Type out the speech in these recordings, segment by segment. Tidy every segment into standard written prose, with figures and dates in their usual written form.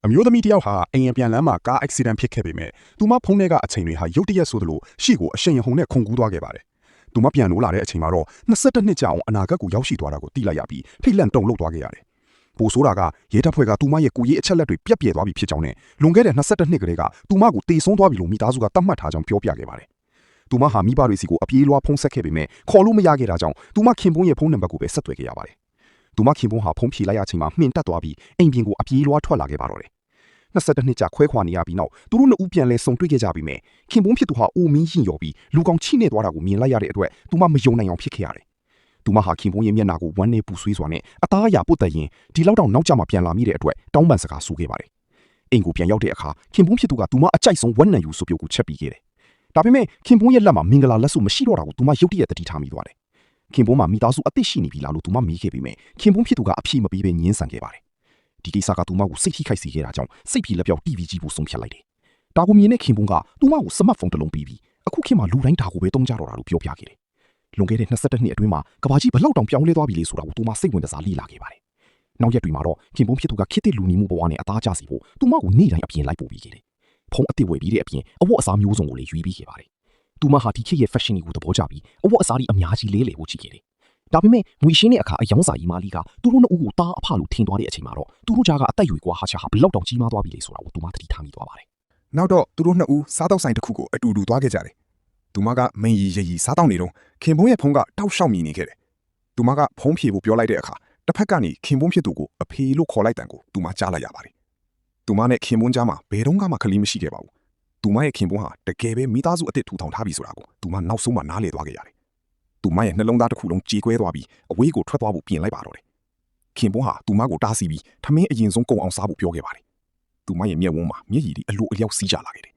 အမျိုးသမီးတယောက်ဟာအိမ်ပြန်လမ်းမှာကား accident ဖြစ်ခဲ့ပေမဲ့သူမဖုန်းထဲကအချိန်တွေဟာရုတ်တရက်ဆိုသလိုရှေ့ကိုအရှိန်အဟုန်နဲ့ခုန်ကူးသွားခဲ့ပါတယ်။သူမပြန်လို့လာတဲ့အချိန်မှာတော့22နှစ်ကြာအောင်အနာဂတ်ကိုရောက်ရှိသွားတာကိုသိလိုက်ရပြီးဖိတ်လန့်တုန်လှုပ်သွားခဲ့ရတယ်။ပိုဆိုးတာကရဲတပ်ဖွဲ့ကသူမရဲ့ကိုယ်ရေးအချက်လက်တွေပြက်ပြဲသွားပြီဖြစ်ကြောင်းနဲ့လွန်ခဲ့တဲ့22နှစ်ကလေးကသူမကိုတေဆုံးသွားပြီလို့မိသားစုကသတ်မှတ်ထားကြောင်းပြောပြခဲ့ပါတယ်။သူမဟာမိဘတွေစီကိုအပြေးလွှားဖုန်းဆက်ခဲ့ပေမဲ့ခေါ်လို့မရခဲ့တာကြောင့်သူမခင်ပွန်းရဲ့ဖုန်းနံပါတ်ကိုပဲဆက်သွယ်ခဲ့ရပါတယ်။သူမခင်ပွန်းဟာဖုန်းဖြေလိုက်ရချိန်မှာမှင်တက်သွားပြီးအိမ်ပြင်ကိုအပြေးလွှားထွက်လာခဲ့ပါတော့တယ်22နှစ်ကြာခွဲခွာနေရပြီးနောက်သူတို့နှစ်ဦးပြန်လဲဆုံတွေ့ခဲ့ကြပြီးမြဲခင်ပွန်းဖြစ်သူဟာအိုမင်းရင်ရော်ပြီးလူကောင်ချိနေသွားတာကိုမြင်လိုက်ရတဲ့အတွက်သူမမယုံနိုင်အောင်ဖြစ်ခဲ့ရတယ်။သူမဟာခင်ပွန်းရဲ့မျက်နှာကိုဝမ်းနဲ့ပူဆွေးစွာနဲ့အသားအရာပုတ်တက်ရင်ဒီလောက်တောင်နောက်ကျမှပြန်လာမိတဲ့အတွက်တောင်းပန်စကားဆိုခဲ့ပါတယ်။အိမ်ကိုပြန်ရောက်တဲ့အခါခင်ပွန်းဖြစ်သူကသူမအကြိုက်ဆုံးဝက်နံယူဆိုပြုတ်ကိုချက်ပြီးခဲ့တယ်။ဒါပေမဲ့ခင်ပွန်းရဲ့လက်မှာမင်္ဂလာလက်စုပ်မရှိတော့တာကိုသူမရုတ်တရက်တတိထားမိသွားတယ်။ခင်ပွန်းမှာမိသားစုအသက်ရှိနေပြီလားလို့သူမမေးခဲ့ပြီးမြဲခင်ပွန်းဖြစ်သူကအပြည့်မပေးဘဲငင်းဆန်ခဲ့ပါတယ်။ဒီကိစ္စကသူမကိုစိတ်ထိခိုက်စေခဲ့တာကြောင့်စိတ်ပြေလက်ပြောက်တီဗီကြည့်ဖို့ဆုံးဖြတ်လိုက်တယ်။ဒါကိုမြင်တဲ့ခင်ပွန်းကသူမကိုစမတ်ဖုန်းတစ်လုံးပေးပြီးအခုခေတ်မှာလူတိုင်းဒါကိုပဲတုံးကြတော့တာလို့ပြောပြခဲ့တယ်။လွန်ခဲ့တဲ့22နှစ်အတွင်းမှာကဘာကြီးဘလောက်တောင်ပြောင်းလဲသွားပြီလေဆိုတာကိုသူမစိတ်ဝင်စားလေ့လာခဲ့ပါတယ်။နောက်ရက်တွေမှာတော့ခင်ပွန်းဖြစ်သူကခေတ်သစ်လူနေမှုဘဝနဲ့အသားကျစီဖို့သူမကိုနေ့တိုင်းအပြင်လိုက်ပို့ပြီးခဲ့တယ်။ဖုန်းအသစ်ဝယ်ပြီးတဲ့အပြင်အဝတ်အစားမျိုးစုံကိုလည်းရွေးပြီးခဲ့ပါတယ်။သူမဟာဒီခေတ်ရဲ့ fashion ကိုသဘောကျပြီးအဝတ်အစားတွေအများကြီးလဲလှယ်ဖို့ချီခဲ့တယ်။ဒါပေမဲ့ငွေရှင်းတဲ့အခါအယောင်စာကြီးမာလီကသူတို့နှစ်ဦးကိုတားအဖလို့ထင်သွားတဲ့အချိန်မှာတော့သူတို့ကြားကအသက်ရွယ်ကွာဟာချဟာဘလောက်တောင်ကြီးမားသွားပြီလေဆိုတာကိုသူမသတိထားမိသွားပါတယ်။နောက်တော့သူတို့နှစ်ဦးစားတောက်ဆိုင်တစ်ခုကိုအတူတူသွားခဲ့ကြတယ်။သူမကမင်းရီရီစားတောက်နေတော့ခင်ပွန်းရဲ့ဖုန်းကတောက်လျှောက်မြည်နေခဲ့တယ်။သူမကဖုန်းဖြေဖို့ပြောလိုက်တဲ့အခါတစ်ဖက်ကနေခင်ပွန်းဖြစ်သူကိုအဖေလို့ခေါ်လိုက်တဲ့ကိုသူမကြားလိုက်ရပါတယ်။သူမနဲ့ခင်ပွန်းကြားမှာဘယ်တော့မှခလီးမရှိခဲ့ပါဘူး။သူမရဲ့ခင်ပွန်းဟာတကယ်ပဲမိသားစုအစ်စ်ထူထောင်ထားပြီဆိုတာကိုသူမနောက်ဆုံးမှနားလည်သွားခဲ့ရတယ်။သူမရဲ့နှလုံးသားတစ်ခုလုံးကြေကွဲသွားပြီးအဝေးကိုထွက်သွားဖို့ပြင်လိုက်ပါတော့တယ်။ခင်ပွန်းဟာသူမကိုတားဆီးပြီးထမင်းအရင်ဆုံးကုံအောင်စားဖို့ပြောခဲ့ပါတယ်။သူမရဲ့မျက်ဝန်းမှာမျက်ရည်တွေအလိုအလျောက်စီးကြလာခဲ့တယ်။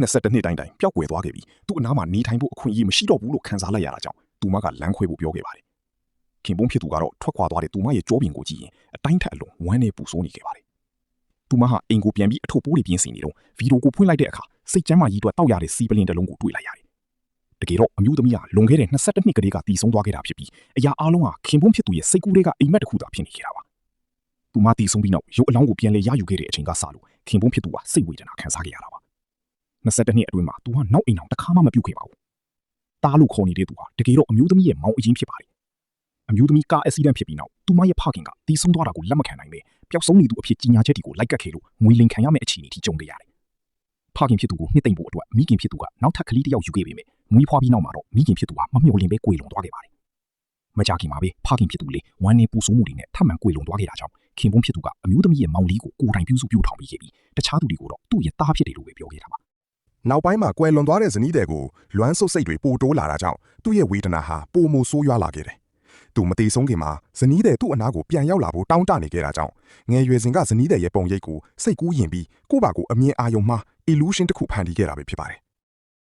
22နှစ်တိုင်းပျောက်ကွယ်သွားခဲ့ပြီးသူ့အနားမှာနေထိုင်ဖို့အခွင့်အရေးမရှိတော့ဘူးလို့ခံစားလိုက်ရတာကြောင့်သူမကလမ်းခွဲဖို့ပြောခဲ့ပါတယ်။ခင်ပွန်းဖြစ်သူကတော့ထွက်ခွာသွားတဲ့သူမရဲ့ကြောပြင်ကိုကြည့်ရင်အတိုင်းထက်အလွန်ဝမ်းနဲ့ပူဆိုးနေခဲ့ပါတယ်။သူမဟာအိမ်ကိုပြန်ပြီးအထုပ်ပိုးတွေပြင်ဆင်နေတော့ဗီဒီယိုကိုဖွင့်လိုက်တဲ့အခါစိတ်ကျမ်းမာရေးအတွက်တောက်ရတဲ့စီးပလင်းတစ်လုံးကိုတွေ့လိုက်ရတယ်။တကယ်တော့အမျိုးသမီးကလွန်ခဲ့တဲ့22နှစ်ကလေးကတည်ဆုံးသွားခဲ့တာဖြစ်ပြီးအရာအလုံးဟာခင်ပွန်းဖြစ်သူရဲ့စိတ်ကူးတွေကအိမ်မက်တစ်ခုသာဖြစ်နေခဲ့တာပါ။သူမတည်ဆုံးပြီးနောက်ရုပ်အလောင်းကိုပြန်လဲရယူခဲ့တဲ့အချိန်ကစလို့ခင်ပွန်းဖြစ်သူကစိတ်ဝေဒနာခံစားခဲ့ရတာပါ။22နှစ်အတွင်းမှာသူကနောက်အိမ်အောင်တစ်ခါမှမပြုတ်ခဲ့ပါဘူး။တားလို့ခေါ်နေတဲ့သူဟာတကယ်တော့အမျိုးသမီးရဲ့မောင်အရင်ဖြစ်ပါတယ်။အမျိုးသမီးကား accident ဖြစ်ပြီးနောက်သူမရဲ့ဖခင်ကတည်ဆုံးသွားတာကိုလက်မခံနိုင်ပဲပျောက်ဆုံးနေသူအဖြစ်ကြီးညာချက်တွေကိုလိုက်ကပ်ခဲ့လို့ငွေလိမ်ခံရမယ့်အခြေအနေထိကြုံခဲ့ရတယ်။ဖခင်ဖြစ်သူကိုနှစ်သိမ့်ဖို့အတွက်မိခင်ဖြစ်သူကနောက်ထပ်ကလေးတစ်ယောက်ယူခဲ့ပေမဲ့မွေးဖွားပြီးနောက်မှာတော့မိခင်ဖြစ်သူကမမျှော်လင့်ပဲကွေလွန်သွားခဲ့ပါတယ်။မကြခင်မှာပဲဖခင်ဖြစ်သူလေးဝမ်းနေပူဆိုးမှုတွေနဲ့ထပ်မံကွေလွန်သွားခဲ့တာကြောင့်ခင်ပွန်းဖြစ်သူကအမျိုးသမီးရဲ့မောင်လေးကိုကိုယ်တိုင်ပြုစုပြုထောင်ပေးခဲ့ပြီးတခြားသူတွေကိုတော့သူ့ရဲ့သားဖြစ်တယ်လို့ပဲပြောခဲ့တာပါ။နောက်ပိုင်းမှာကွယ်လွန်သွားတဲ့ဇနီးတဲ့ကိုလွမ်းဆုပ်စိတ်တွေပိုတိုးလာတာကြောင့်သူ့ရဲ့ဝေဒနာဟာပိုမိုဆိုးရွားလာခဲ့တယ်။သူမသေးဆုံးခင်မှာဇနီးတဲ့သူ့အနာကိုပြန်ရောက်လာဖို့တောင်းတနေခဲ့တာကြောင့်ငယ်ရွယ်စဉ်ကဇနီးတဲ့ရဲ့ပုံရိပ်ကိုစိတ်ကူးယဉ်ပြီးကိုယ့်ဘာကိုအမြင်အာရုံမှာ illusion တစ်ခုဖန်တီးခဲ့တာပဲဖြစ်ပါတယ်